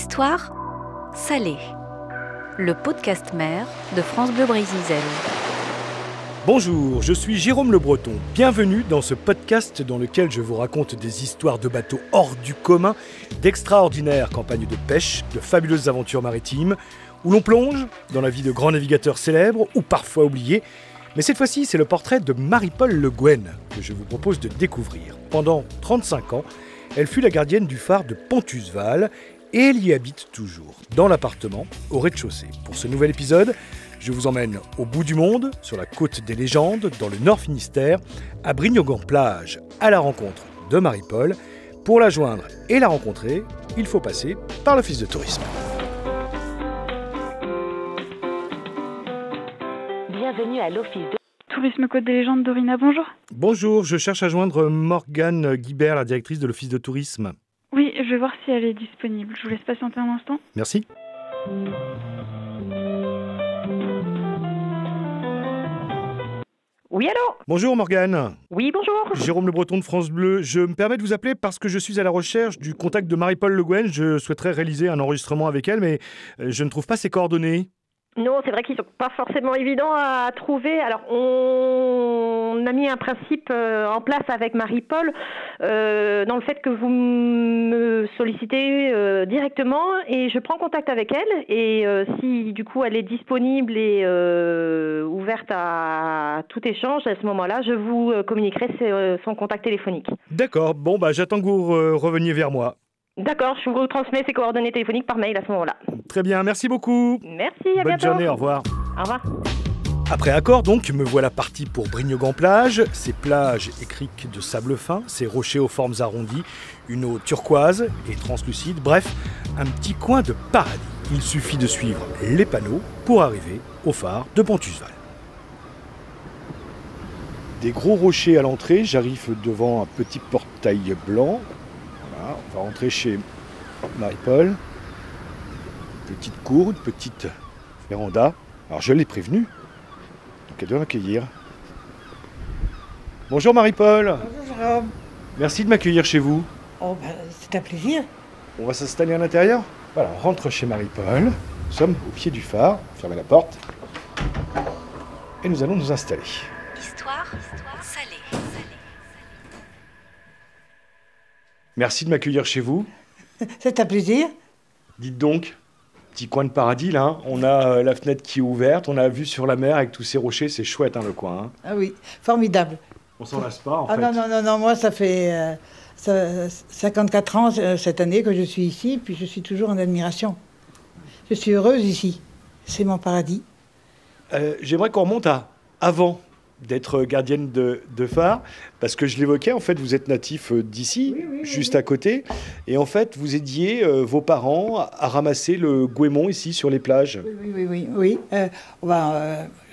Histoire salée, le podcast mer de France Bleu Brésil. Bonjour, je suis Jérôme Le Breton. Bienvenue dans ce podcast dans lequel je vous raconte des histoires de bateaux hors du commun, d'extraordinaires campagnes de pêche, de fabuleuses aventures maritimes, où l'on plonge dans la vie de grands navigateurs célèbres ou parfois oubliés. Mais cette fois-ci, c'est le portrait de Marie-Paul Le Guen que je vous propose de découvrir. Pendant 35 ans, elle fut la gardienne du phare de Pontusval et elle y habite toujours, dans l'appartement, au rez-de-chaussée. Pour ce nouvel épisode, je vous emmène au bout du monde, sur la côte des légendes, dans le Nord Finistère, à Brignogan-Plage, à la rencontre de Marie-Paul. Pour la joindre et la rencontrer, il faut passer par l'Office de tourisme. Bienvenue à l'Office de Tourisme Côte des Légendes, Dorina, bonjour. Bonjour, je cherche à joindre Morgane Guibert, la directrice de l'Office de tourisme. Oui, je vais voir si elle est disponible. Je vous laisse patienter un instant. Merci. Oui, allô? Bonjour Morgane. Oui, bonjour. Jérôme Le Breton de France Bleu. Je me permets de vous appeler parce que je suis à la recherche du contact de Marie-Paul Le Guen. Je souhaiterais réaliser un enregistrement avec elle, mais je ne trouve pas ses coordonnées. Non, c'est vrai qu'ils sont pas forcément évidents à trouver. Alors, on a mis un principe en place avec Marie-Paul dans le fait que vous me sollicitez directement et je prends contact avec elle. Et si, du coup, elle est disponible et ouverte à tout échange, à ce moment-là, je vous communiquerai son contact téléphonique. D'accord. Bon, j'attends que vous reveniez vers moi. D'accord, je vous transmets ses coordonnées téléphoniques par mail à ce moment-là. Très bien, merci beaucoup. Merci, à Bonne bientôt. journée, au revoir. Au revoir. Après accord, donc, me voilà parti pour Brignogan-Plage. Ces plages et criques de sable fin, ces rochers aux formes arrondies, une eau turquoise et translucide, bref, un petit coin de paradis. Il suffit de suivre les panneaux pour arriver au phare de Pontusval. Des gros rochers à l'entrée, j'arrive devant un petit portail blanc. Voilà, on va rentrer chez Marie-Paul. Petite cour, une petite véranda. Alors je l'ai prévenue, donc elle doit m'accueillir. Bonjour Marie-Paul. Bonjour Jérôme. Merci de m'accueillir chez vous. Oh, c'est un plaisir. On va s'installer à l'intérieur. Voilà, on rentre chez Marie-Paul. Nous sommes au pied du phare. Fermez la porte. Et nous allons nous installer. Histoire salée. Merci de m'accueillir chez vous. C'est un plaisir. Dites donc, petit coin de paradis là. Hein. On a la fenêtre qui est ouverte. On a vue sur la mer avec tous ces rochers. C'est chouette hein, le coin. Hein. Ah oui, formidable. On s'en lasse pas en Ah fait. non, moi ça fait 54 ans cette année que je suis ici, puis je suis toujours en admiration. Je suis heureuse ici. C'est mon paradis. J'aimerais qu'on remonte à avant d'être gardienne de phare, parce que je l'évoquais, en fait, vous êtes natif d'ici, juste à côté, et en fait, vous aidiez vos parents à ramasser le goémon ici sur les plages. Oui.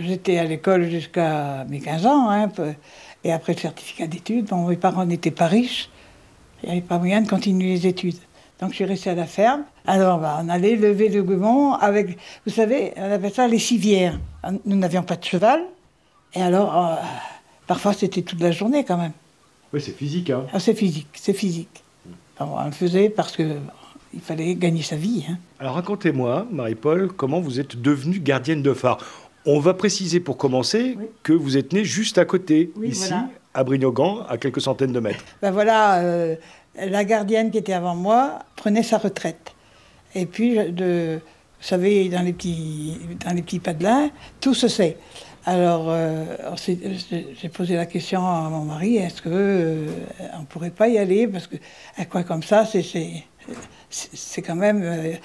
J'étais à l'école jusqu'à mes 15 ans, hein, et après le certificat d'études, bon, mes parents n'étaient pas riches, il n'y avait pas moyen de continuer les études. Donc je suis restée à la ferme. Alors on allait lever le goémon avec, vous savez, on appelle ça les civières. Nous n'avions pas de cheval, et alors parfois c'était toute la journée quand même. Oui, c'est physique, hein. Ah, c'est physique. Alors, on le faisait parce que il fallait gagner sa vie. Hein. Alors racontez-moi, Marie-Paul, comment vous êtes devenue gardienne de phare. On va préciser pour commencer que vous êtes née juste à côté, ici, voilà. À Brignogan, à quelques centaines de mètres. La gardienne qui était avant moi prenait sa retraite. Et puis, vous savez, dans les petits padelins, tout se sait. Alors, j'ai posé la question à mon mari, est-ce qu'on ne pourrait pas y aller? Parce que un coin comme ça, c'est quand même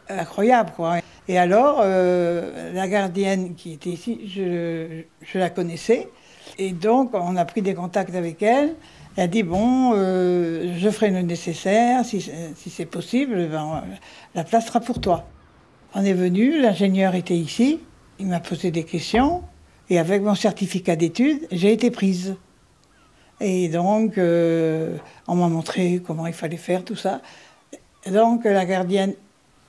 incroyable, quoi. Et alors, la gardienne qui était ici, je la connaissais. Et donc, on a pris des contacts avec elle. Elle a dit, je ferai le nécessaire, si c'est possible, la place sera pour toi. On est venu, l'ingénieur était ici, il m'a posé des questions, et avec mon certificat d'études, j'ai été prise. Et donc, on m'a montré comment il fallait faire, tout ça. Et donc, la gardienne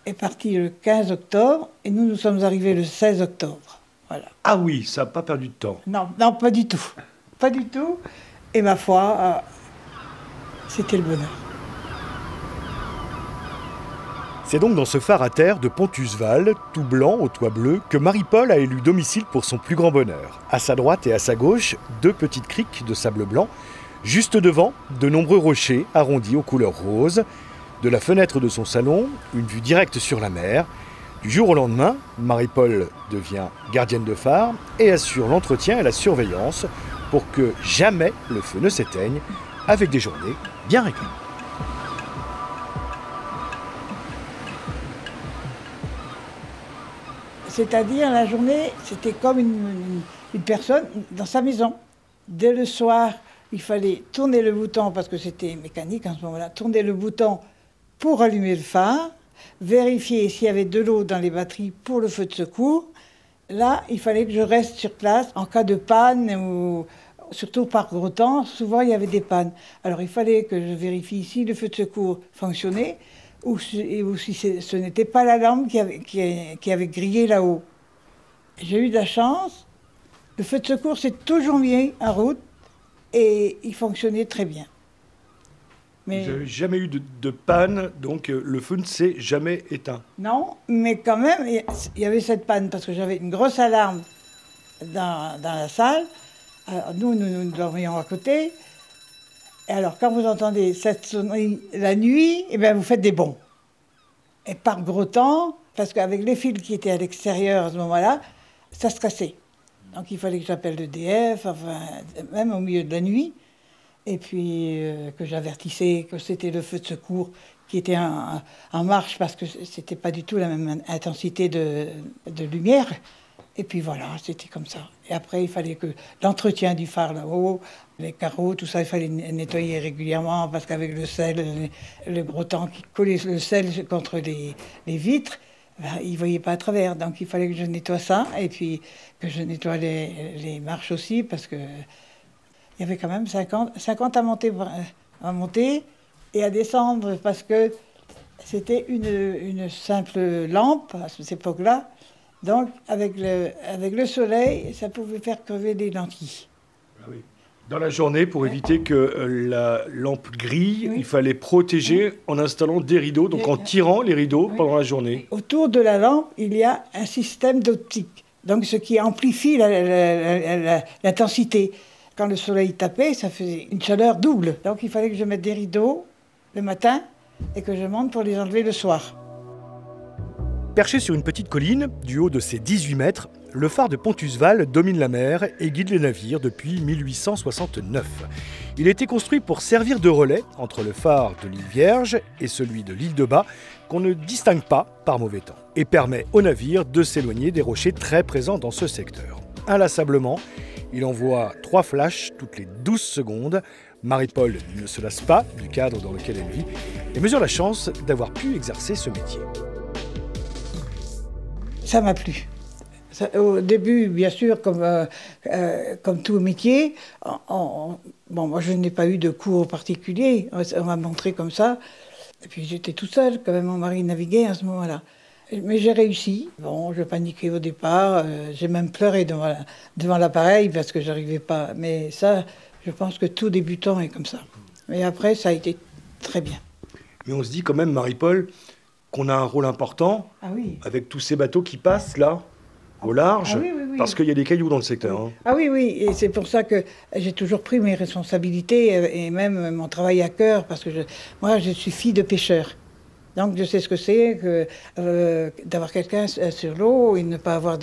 est partie le 15 octobre, et nous sommes arrivés le 16 octobre. Voilà. Ah oui, ça n'a pas perdu de temps. Non, pas du tout. Pas du tout. Et ma foi, c'était le bonheur. C'est donc dans ce phare à terre de Pontusval, tout blanc au toit bleu, que Marie-Paul a élu domicile pour son plus grand bonheur. À sa droite et à sa gauche, 2 petites criques de sable blanc. Juste devant, de nombreux rochers arrondis aux couleurs roses. De la fenêtre de son salon, une vue directe sur la mer. Du jour au lendemain, Marie-Paul devient gardienne de phare et assure l'entretien et la surveillance pour que jamais le feu ne s'éteigne, avec des journées bien réglées. C'est-à-dire, la journée, c'était comme une personne dans sa maison. Dès le soir, il fallait tourner le bouton, parce que c'était mécanique en ce moment-là, tourner le bouton pour allumer le phare, vérifier s'il y avait de l'eau dans les batteries pour le feu de secours. Là, il fallait que je reste sur place en cas de panne, ou surtout par gros temps, souvent il y avait des pannes. Alors il fallait que je vérifie si le feu de secours fonctionnait, ou si ce n'était pas la lampe qui avait grillé là-haut. J'ai eu de la chance, le feu de secours s'est toujours mis en route et il fonctionnait très bien. Mais... Vous n'avez jamais eu de panne, donc le feu ne s'est jamais éteint? Non, mais quand même, il y avait cette panne parce que j'avais une grosse alarme dans la salle. Alors, nous dormions à côté. Et alors, quand vous entendez cette sonnerie la nuit, eh bien, vous faites des bonds. Et par gros temps, parce qu'avec les fils qui étaient à l'extérieur à ce moment-là, ça se cassait. Donc, il fallait que j'appelle l'EDF, enfin, même au milieu de la nuit, et puis que j'avertissais que c'était le feu de secours qui était en marche, parce que c'était pas du tout la même intensité de lumière. Et puis voilà, c'était comme ça. Et après, il fallait que l'entretien du phare là-haut, les carreaux, tout ça, il fallait nettoyer régulièrement parce qu'avec le sel, le gros temps qui collait le sel contre les vitres, ben, ils ne voyaient pas à travers. Donc il fallait que je nettoie ça et puis que je nettoie les marches aussi parce que il y avait quand même 50 à monter et à descendre parce que c'était une simple lampe à cette époque-là. Donc, avec le soleil, ça pouvait faire crever des lentilles. Ah oui. Dans la journée, pour éviter que la lampe grille, il fallait protéger en installant des rideaux, donc en tirant les rideaux pendant la journée. Autour de la lampe, il y a un système d'optique, donc ce qui amplifie l'intensité. Quand le soleil tapait, ça faisait une chaleur double. Donc, il fallait que je mette des rideaux le matin et que je monte pour les enlever le soir. Perché sur une petite colline, du haut de ses 18 mètres, le phare de Pontusval domine la mer et guide les navires depuis 1869. Il a été construit pour servir de relais entre le phare de l'île Vierge et celui de l'île de Bas, qu'on ne distingue pas par mauvais temps, et permet aux navires de s'éloigner des rochers très présents dans ce secteur. Inlassablement, il envoie 3 flashs toutes les 12 secondes. Marie-Paul ne se lasse pas du cadre dans lequel elle vit et mesure la chance d'avoir pu exercer ce métier. Ça m'a plu. Au début, bien sûr, comme tout métier, moi je n'ai pas eu de cours particuliers, on m'a montré comme ça. Et puis j'étais tout seul, quand même mon mari naviguait à ce moment-là. Mais j'ai réussi. Bon, je paniquais au départ, j'ai même pleuré devant l'appareil parce que j'arrivais pas. Mais ça, je pense que tout débutant est comme ça. Mais après, ça a été très bien. Mais on se dit quand même, Marie-Paul, qu'on a un rôle important avec tous ces bateaux qui passent là, au large, parce qu'il y a des cailloux dans le secteur. Hein. Ah oui, et c'est pour ça que j'ai toujours pris mes responsabilités et même mon travail à cœur, parce que moi, je suis fille de pêcheur. Donc je sais ce que c'est d'avoir quelqu'un sur l'eau et ne pas avoir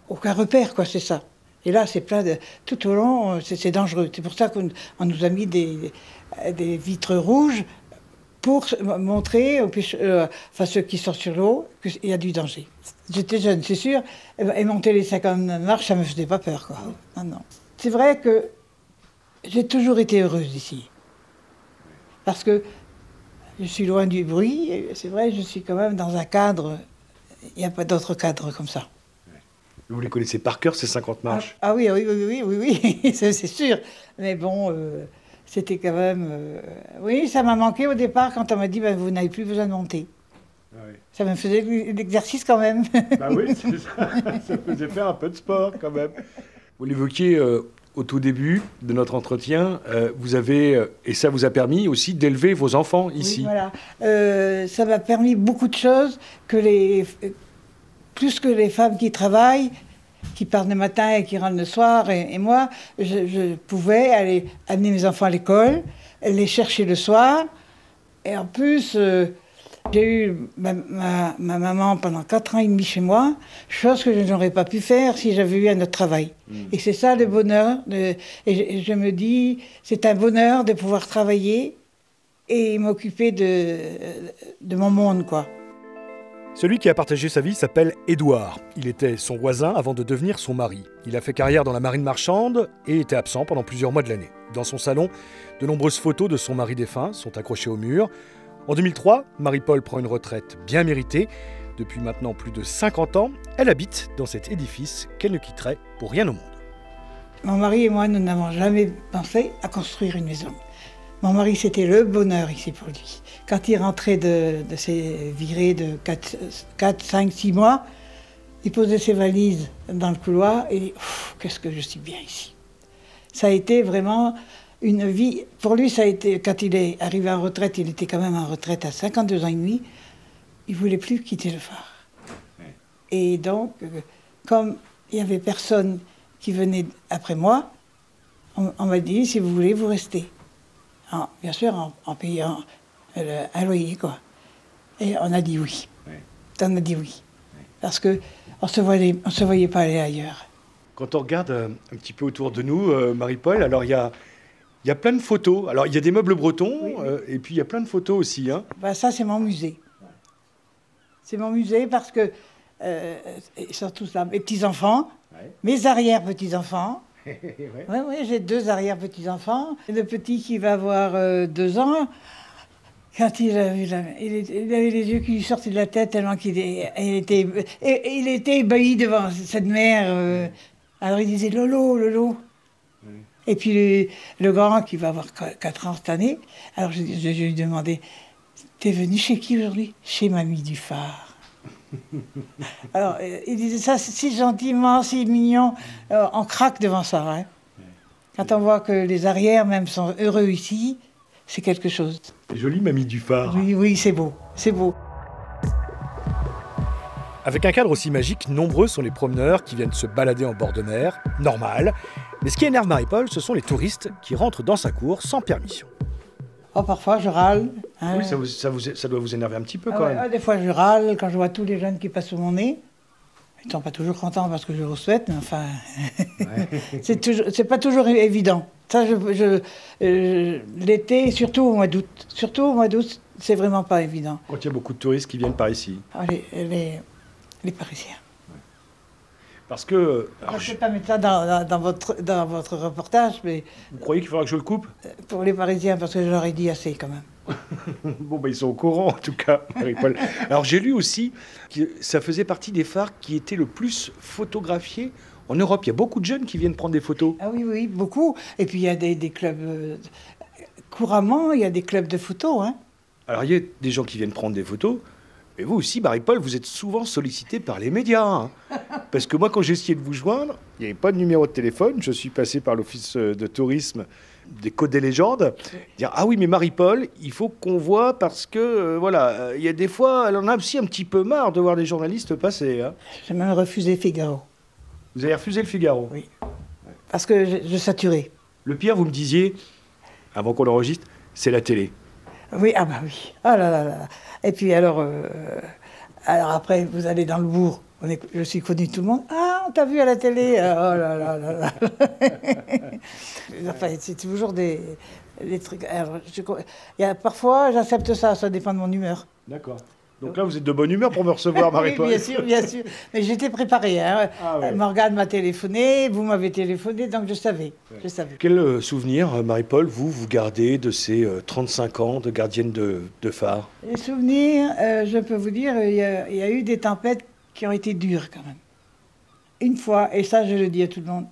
aucun repère, quoi, c'est ça. Et là, c'est plein tout au long, c'est dangereux. C'est pour ça qu'on nous a mis des vitres rouges, pour montrer aux ceux qui sortent sur l'eau qu'il y a du danger. J'étais jeune, c'est sûr, et monter les 50 marches, ça ne me faisait pas peur, quoi. Non. C'est vrai que j'ai toujours été heureuse ici. Parce que je suis loin du bruit, et c'est vrai, je suis quand même dans un cadre, il n'y a pas d'autre cadre comme ça. Vous les connaissez par cœur, ces 50 marches? Oui, c'est sûr. Mais bon... C'était quand même... Oui, ça m'a manqué au départ quand on m'a dit vous n'avez plus besoin de monter. Ah oui. Ça me faisait l'exercice quand même. Bah oui, c'est ça. Ça faisait faire un peu de sport quand même. Vous l'évoquiez au tout début de notre entretien, vous avez, et ça vous a permis aussi d'élever vos enfants ici. Oui, voilà. Ça m'a permis beaucoup de choses, plus que les femmes qui travaillent, qui partent le matin et qui rentrent le soir. Et moi, je pouvais aller amener mes enfants à l'école, les chercher le soir. Et en plus, j'ai eu ma maman pendant 4 ans et demi chez moi, chose que je n'aurais pas pu faire si j'avais eu un autre travail. Et c'est ça le bonheur. Et je me dis, c'est un bonheur de pouvoir travailler et m'occuper de mon monde, quoi. Celui qui a partagé sa vie s'appelle Édouard. Il était son voisin avant de devenir son mari. Il a fait carrière dans la marine marchande et était absent pendant plusieurs mois de l'année. Dans son salon, de nombreuses photos de son mari défunt sont accrochées au mur. En 2003, Marie-Paul prend une retraite bien méritée. Depuis maintenant plus de 50 ans, elle habite dans cet édifice qu'elle ne quitterait pour rien au monde. Mon mari et moi, nous n'avons jamais pensé à construire une maison. Mon mari, c'était le bonheur ici pour lui. Quand il rentrait de ses virées de 4, 5, 6 mois, il posait ses valises dans le couloir et qu'est-ce que je suis bien ici. Ça a été vraiment une vie. Pour lui, ça a été, quand il est arrivé en retraite, il était quand même en retraite à 52 ans et demi, il ne voulait plus quitter le phare. Et donc, comme il n'y avait personne qui venait après moi, on m'a dit, si vous voulez, vous restez. Bien sûr, en payant un loyer, quoi. Et on a dit oui. On a dit oui. Parce qu'on ne se voyait pas aller ailleurs. Quand on regarde un petit peu autour de nous, Marie-Paul, alors il y a plein de photos. Alors il y a des meubles bretons, oui. Et puis il y a plein de photos aussi. Hein. Ça, c'est mon musée. C'est mon musée parce que, surtout ça, mes petits-enfants, mes arrière-petits-enfants. Oui, j'ai 2 arrière-petits-enfants. Le petit qui va avoir 2 ans, quand il avait les yeux qui lui sortaient de la tête tellement qu'il était ébahi devant cette mère. Alors il disait « Lolo, Lolo ». Et puis le grand qui va avoir 4 ans cette année, alors je lui demandais « T'es venu chez qui aujourd'hui ?»« Chez Mamie du phare. » Alors, il disait ça si gentiment, si mignon, on craque devant ça. Hein. Quand on voit que les arrières même sont heureux ici, c'est quelque chose. C'est joli, Mamie du phare. Oui, c'est beau, c'est beau. Avec un cadre aussi magique, nombreux sont les promeneurs qui viennent se balader en bord de mer, normal. Mais ce qui énerve Marie-Paul, ce sont les touristes qui rentrent dans sa cour sans permission. Oh, parfois, je râle. Hein. Oui, ça doit vous énerver un petit peu quand même. Des fois, je râle quand je vois tous les jeunes qui passent sous mon nez. Ils ne sont pas toujours contents parce que je le souhaite, mais enfin, c'est pas toujours évident. Ça, l'été, surtout au mois d'août. Surtout au mois d'août, c'est vraiment pas évident. Quand il y a beaucoup de touristes qui viennent par ici. Les Parisiens. Parce que... Je ne vais pas mettre ça dans votre reportage, mais... Vous croyez qu'il faudra que je le coupe ? Pour les Parisiens, parce que je leur ai dit assez quand même. Bon, ils sont au courant, en tout cas, Marie-Paul. Alors, j'ai lu aussi que ça faisait partie des phares qui étaient le plus photographiés en Europe. Il y a beaucoup de jeunes qui viennent prendre des photos. Ah oui, beaucoup. Et puis, il y a des clubs... couramment, il y a des clubs de photos. Hein. Alors, il y a des gens qui viennent prendre des photos. Et vous aussi, Marie-Paul, vous êtes souvent sollicité par les médias. Hein. Parce que moi, quand j'ai essayé de vous joindre, il n'y avait pas de numéro de téléphone. Je suis passé par l'office de tourisme des Côtes des Légendes. Dire, ah oui, mais Marie-Paul, il faut qu'on voit parce que, il y a des fois, elle en a aussi un petit peu marre de voir des journalistes passer. Hein. J'ai même refusé Figaro. Vous avez refusé le Figaro ? Oui. Parce que je saturais. Le pire, vous me disiez, avant qu'on l'enregistre, c'est la télé. Oui, ah bah oui. Ah là là là. Et puis alors après, vous allez dans le bourg. Je suis connu tout le monde. Ah, on t'a vu à la télé. Oh là là là là. Enfin, c'est toujours des trucs. Alors, parfois, j'accepte ça. Ça dépend de mon humeur. D'accord. Donc là, vous êtes de bonne humeur pour me recevoir, Marie-Paul. Oui, bien sûr. Mais j'étais préparée. Hein. Ah, ouais. Morgane m'a téléphoné, vous m'avez téléphoné, donc je savais. Ouais. Je savais. Quel souvenir, Marie-Paul, vous gardez de ces 35 ans de gardienne de phare ? Les souvenirs, je peux vous dire, il y a eu des tempêtes qui ont été dures quand même. Une fois, et ça je le dis à tout le monde,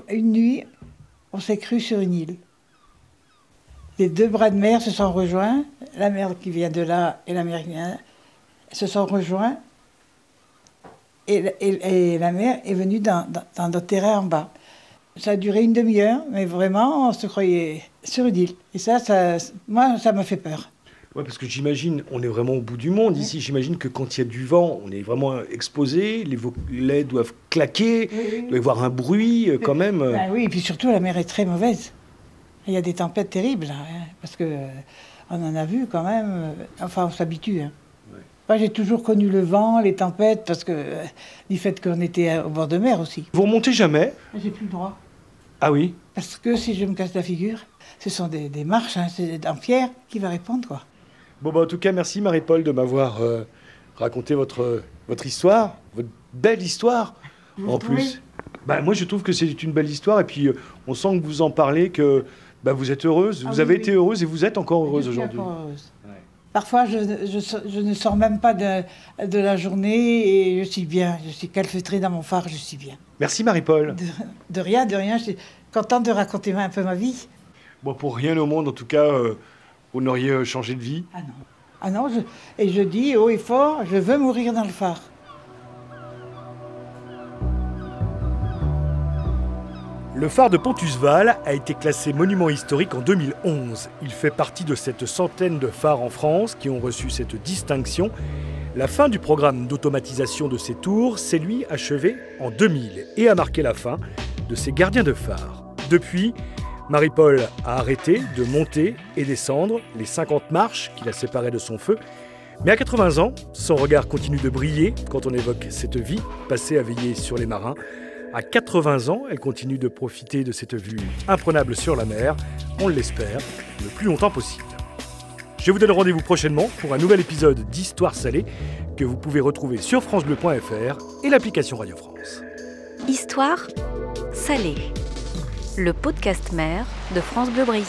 une nuit, on s'est cru sur une île. Les 2 bras de mer se sont rejoints, la mer qui vient de là et la mer qui vient de là, se sont rejoints, et la mer est venue dans notre terrain en bas. Ça a duré une demi-heure, mais vraiment, on se croyait sur une île. Et ça moi, ça m'a fait peur. Ouais, parce que j'imagine, on est vraiment au bout du monde ici. J'imagine que quand il y a du vent, on est vraiment exposé, les volets doivent claquer, il doit y avoir un bruit quand même. Ben oui, et puis surtout, la mer est très mauvaise. Il y a des tempêtes terribles, là, hein, parce que on en a vu quand même. Enfin, on s'habitue. Hein. Ouais. Moi, j'ai toujours connu le vent, les tempêtes, parce que du fait qu'on était au bord de mer aussi. Vous remontez jamais? J'ai plus le droit. Ah oui? Parce que si je me casse la figure, ce sont des marches, hein, c'est en pierre qui va répondre, quoi. Bon, bah, en tout cas, merci Marie-Paul de m'avoir raconté votre histoire, votre belle histoire en plus. Bah, moi, je trouve que c'est une belle histoire et puis on sent que vous en parlez, que vous êtes heureuse, vous avez été heureuse et vous êtes encore heureuse aujourd'hui. Ouais. Parfois, je ne sors même pas de la journée et je suis bien. Je suis calfeutrée dans mon phare, je suis bien. Merci Marie-Paul. De rien, je suis contente de raconter un peu ma vie. Bon, pour rien au monde, en tout cas, vous n'auriez changé de vie? Ah non. Ah non, et je dis haut et fort, je veux mourir dans le phare. Le phare de Pontusval a été classé monument historique en 2011. Il fait partie de cette centaine de phares en France qui ont reçu cette distinction. La fin du programme d'automatisation de ces tours s'est lui achevé en 2000 et a marqué la fin de ces gardiens de phare. Depuis, Marie-Paul a arrêté de monter et descendre les 50 marches qui la séparaient de son feu. Mais à 80 ans, son regard continue de briller quand on évoque cette vie passée à veiller sur les marins. À 80 ans, elle continue de profiter de cette vue imprenable sur la mer, on l'espère, le plus longtemps possible. Je vous donne rendez-vous prochainement pour un nouvel épisode d'Histoire salée que vous pouvez retrouver sur francebleu.fr et l'application Radio France. Histoire salée, le podcast mer de France Bleu Brésil.